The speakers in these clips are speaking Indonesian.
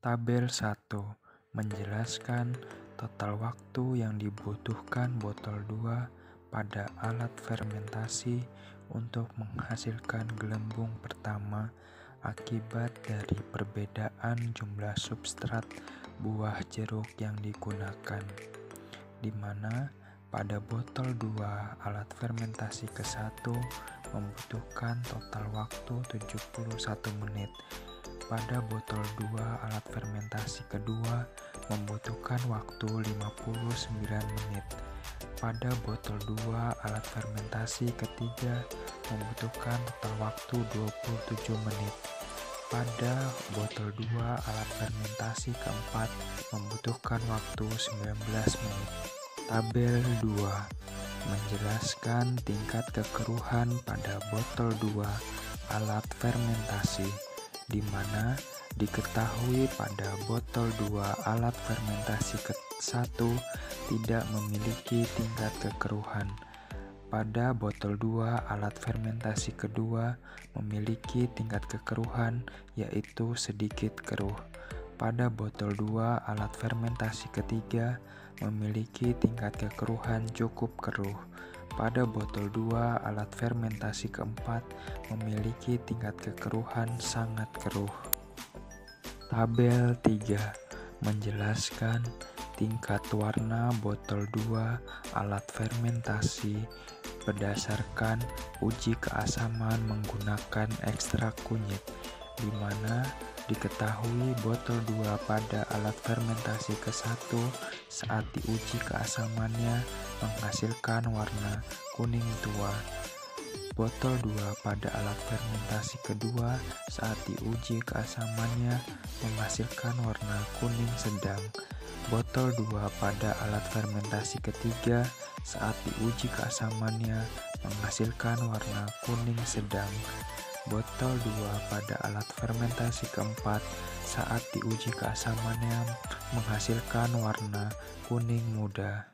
Tabel 1 menjelaskan total waktu yang dibutuhkan botol 2 pada alat fermentasi untuk menghasilkan gelembung pertama akibat dari perbedaan jumlah substrat buah jeruk yang digunakan, di mana pada botol 2 alat fermentasi ke-1 membutuhkan total waktu 71 menit. Pada botol 2 alat fermentasi kedua membutuhkan waktu 59 menit. Pada botol 2 alat fermentasi ketiga membutuhkan total waktu 27 menit. Pada botol 2 alat fermentasi keempat membutuhkan waktu 19 menit. Tabel 2 menjelaskan tingkat kekeruhan pada botol 2 alat fermentasi, di mana diketahui pada botol 2 alat fermentasi ke-1 tidak memiliki tingkat kekeruhan. Pada botol 2 alat fermentasi kedua memiliki tingkat kekeruhan yaitu sedikit keruh. Pada botol 2 alat fermentasi ketiga memiliki tingkat kekeruhan cukup keruh. Pada botol 2 alat fermentasi keempat memiliki tingkat kekeruhan sangat keruh. Tabel 3 menjelaskan tingkat warna botol 2 alat fermentasi berdasarkan uji keasaman menggunakan ekstrak kunyit, di mana diketahui botol 2 pada alat fermentasi ke-1 saat diuji keasamannya menghasilkan warna kuning tua. Botol 2 pada alat fermentasi kedua saat diuji keasamannya menghasilkan warna kuning sedang. Botol 2 pada alat fermentasi ketiga saat diuji keasamannya menghasilkan warna kuning sedang. Botol 2 pada alat fermentasi keempat saat diuji keasamannya menghasilkan warna kuning muda.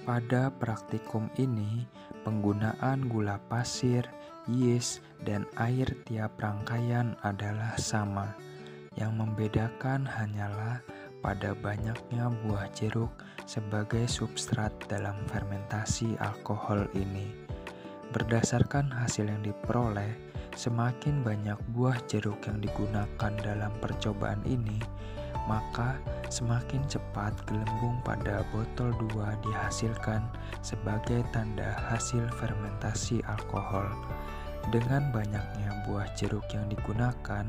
Pada praktikum ini, penggunaan gula pasir, yeast, dan air tiap rangkaian adalah sama. Yang membedakan hanyalah pada banyaknya buah jeruk sebagai substrat dalam fermentasi alkohol ini. Berdasarkan hasil yang diperoleh, semakin banyak buah jeruk yang digunakan dalam percobaan ini, maka semakin cepat gelembung pada botol 2 dihasilkan sebagai tanda hasil fermentasi alkohol. Dengan banyaknya buah jeruk yang digunakan,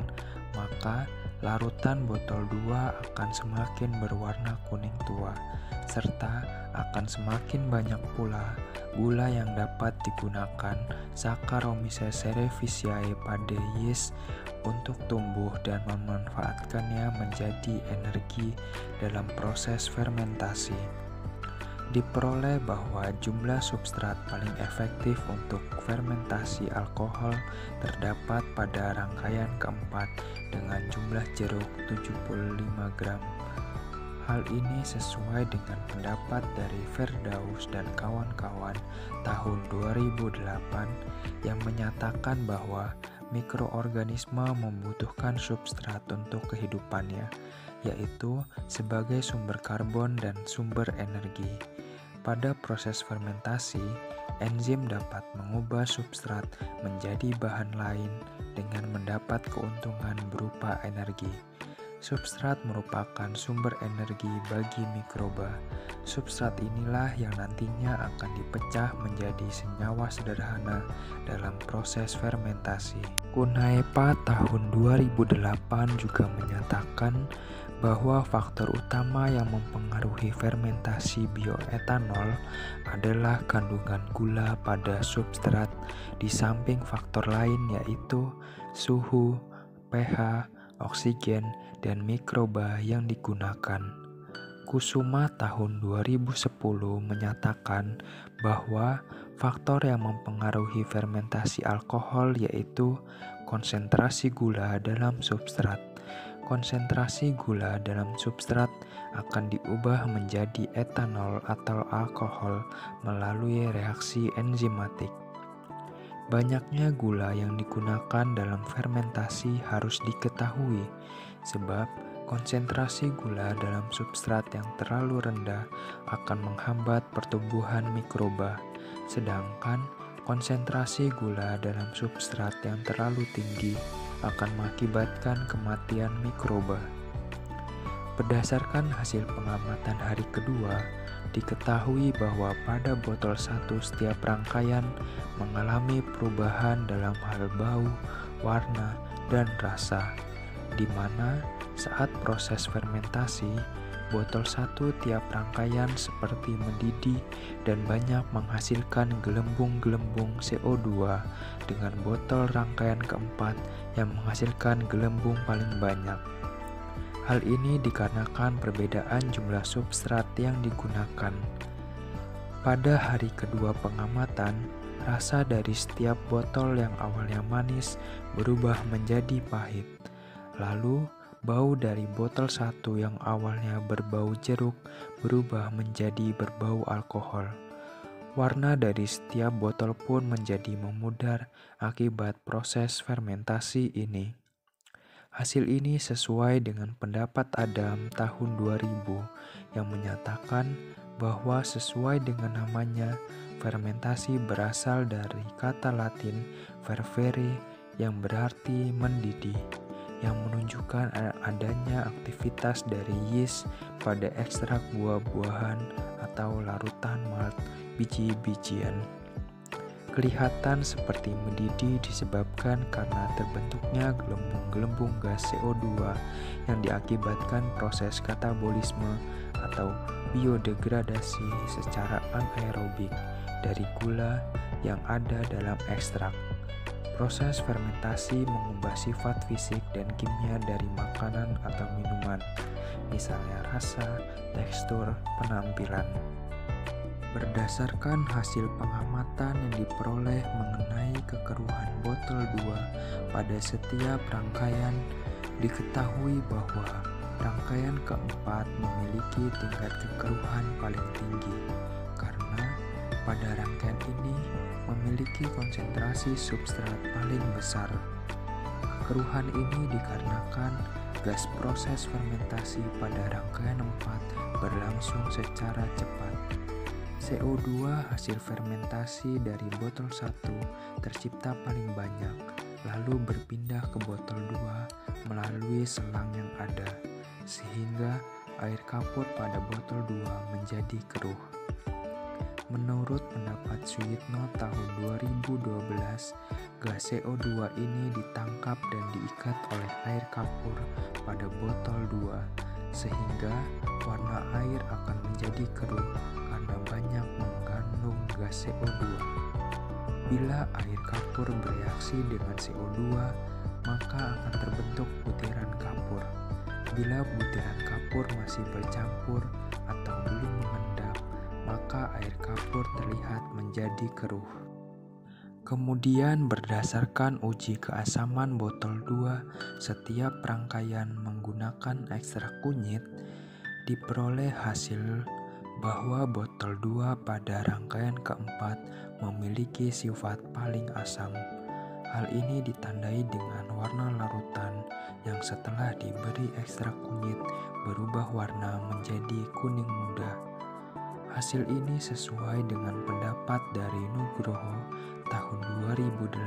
maka larutan botol 2 akan semakin berwarna kuning tua, serta akan semakin banyak pula gula yang dapat digunakan Saccharomyces cerevisiae pada yeast untuk tumbuh dan memanfaatkannya menjadi energi dalam proses fermentasi. Diperoleh bahwa jumlah substrat paling efektif untuk fermentasi alkohol terdapat pada rangkaian keempat dengan jumlah jeruk 75 gram. Hal ini sesuai dengan pendapat dari Verdaus dan kawan-kawan tahun 2008 yang menyatakan bahwa mikroorganisme membutuhkan substrat untuk kehidupannya, yaitu sebagai sumber karbon dan sumber energi. Pada proses fermentasi, enzim dapat mengubah substrat menjadi bahan lain dengan mendapat keuntungan berupa energi. Substrat merupakan sumber energi bagi mikroba. Substrat inilah yang nantinya akan dipecah menjadi senyawa sederhana dalam proses fermentasi. Kunaepa tahun 2008 juga menyatakan bahwa faktor utama yang mempengaruhi fermentasi bioetanol adalah kandungan gula pada substrat, di samping faktor lain yaitu suhu, pH, oksigen, dan mikroba yang digunakan. Kusuma tahun 2010 menyatakan bahwa faktor yang mempengaruhi fermentasi alkohol yaitu konsentrasi gula dalam substrat. Konsentrasi gula dalam substrat akan diubah menjadi etanol atau alkohol melalui reaksi enzimatik. Banyaknya gula yang digunakan dalam fermentasi harus diketahui, sebab konsentrasi gula dalam substrat yang terlalu rendah akan menghambat pertumbuhan mikroba, sedangkan konsentrasi gula dalam substrat yang terlalu tinggi akan mengakibatkan kematian mikroba. Berdasarkan hasil pengamatan hari kedua, diketahui bahwa pada botol 1 setiap rangkaian mengalami perubahan dalam hal bau, warna, dan rasa, di mana saat proses fermentasi, botol 1 tiap rangkaian seperti mendidih dan banyak menghasilkan gelembung-gelembung CO2 dengan botol rangkaian keempat yang menghasilkan gelembung paling banyak. Hal ini dikarenakan perbedaan jumlah substrat yang digunakan. Pada hari kedua pengamatan, rasa dari setiap botol yang awalnya manis berubah menjadi pahit. Lalu, bau dari botol 1 yang awalnya berbau jeruk berubah menjadi berbau alkohol. Warna dari setiap botol pun menjadi memudar akibat proses fermentasi ini. Hasil ini sesuai dengan pendapat Adam tahun 2000 yang menyatakan bahwa sesuai dengan namanya, fermentasi berasal dari kata Latin fervere yang berarti mendidih, yang menunjukkan adanya aktivitas dari yeast pada ekstrak buah-buahan atau larutan malt biji-bijian. Kelihatan seperti mendidih disebabkan karena terbentuknya gelembung-gelembung gas CO2 yang diakibatkan proses katabolisme atau biodegradasi secara anaerobik dari gula yang ada dalam ekstrak. Proses fermentasi mengubah sifat fisik dan kimia dari makanan atau minuman, misalnya rasa, tekstur, penampilan. Berdasarkan hasil pengamatan yang diperoleh mengenai kekeruhan botol 2 pada setiap rangkaian, diketahui bahwa rangkaian keempat memiliki tingkat kekeruhan paling tinggi karena pada rangkaian ini memiliki konsentrasi substrat paling besar. Kekeruhan ini dikarenakan gas proses fermentasi pada rangkaian 4 berlangsung secara cepat. CO2 hasil fermentasi dari botol 1 tercipta paling banyak, lalu berpindah ke botol 2 melalui selang yang ada, sehingga air kapur pada botol 2 menjadi keruh. Menurut pendapat Suyitno tahun 2012, gas CO2 ini ditangkap dan diikat oleh air kapur pada botol 2, sehingga warna air akan menjadi keruh karena banyak mengandung gas CO2. Bila air kapur bereaksi dengan CO2, maka akan terbentuk butiran kapur. Bila butiran kapur masih bercampur atau belum mengendap, maka air kapur terlihat menjadi keruh. Kemudian berdasarkan uji keasaman botol 2 setiap rangkaian menggunakan ekstrak kunyit, diperoleh hasil bahwa botol 2 pada rangkaian keempat memiliki sifat paling asam. Hal ini ditandai dengan warna larutan yang setelah diberi ekstrak kunyit berubah warna menjadi kuning muda. Hasil ini sesuai dengan pendapat dari Nugroho tahun 2018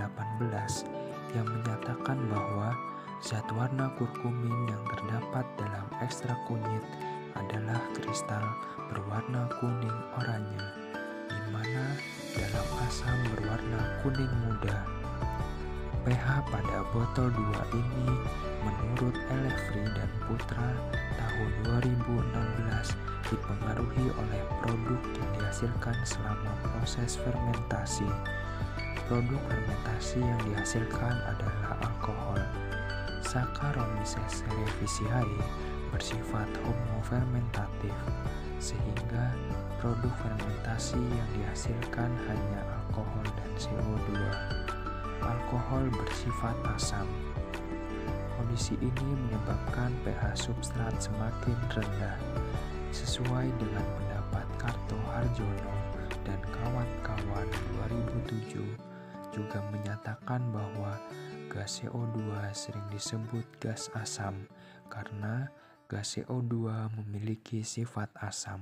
yang menyatakan bahwa zat warna kurkumin yang terdapat dalam ekstrak kunyit adalah kristal berwarna kuning oranye, di mana dalam asam berwarna kuning muda. pH pada botol 2 ini menurut Elefri dan Putra tahun 2016 dipengaruhi oleh produk yang dihasilkan selama proses fermentasi. Produk fermentasi yang dihasilkan adalah alkohol. Saccharomyces cerevisiae bersifat homofermentatif, sehingga produk fermentasi yang dihasilkan hanya alkohol dan CO2. Alkohol bersifat asam. Kondisi ini menyebabkan pH substrat semakin rendah, sesuai dengan pendapat Karto Harjono dan kawan-kawan 2007 juga menyatakan bahwa gas CO2 sering disebut gas asam karena gas CO2 memiliki sifat asam.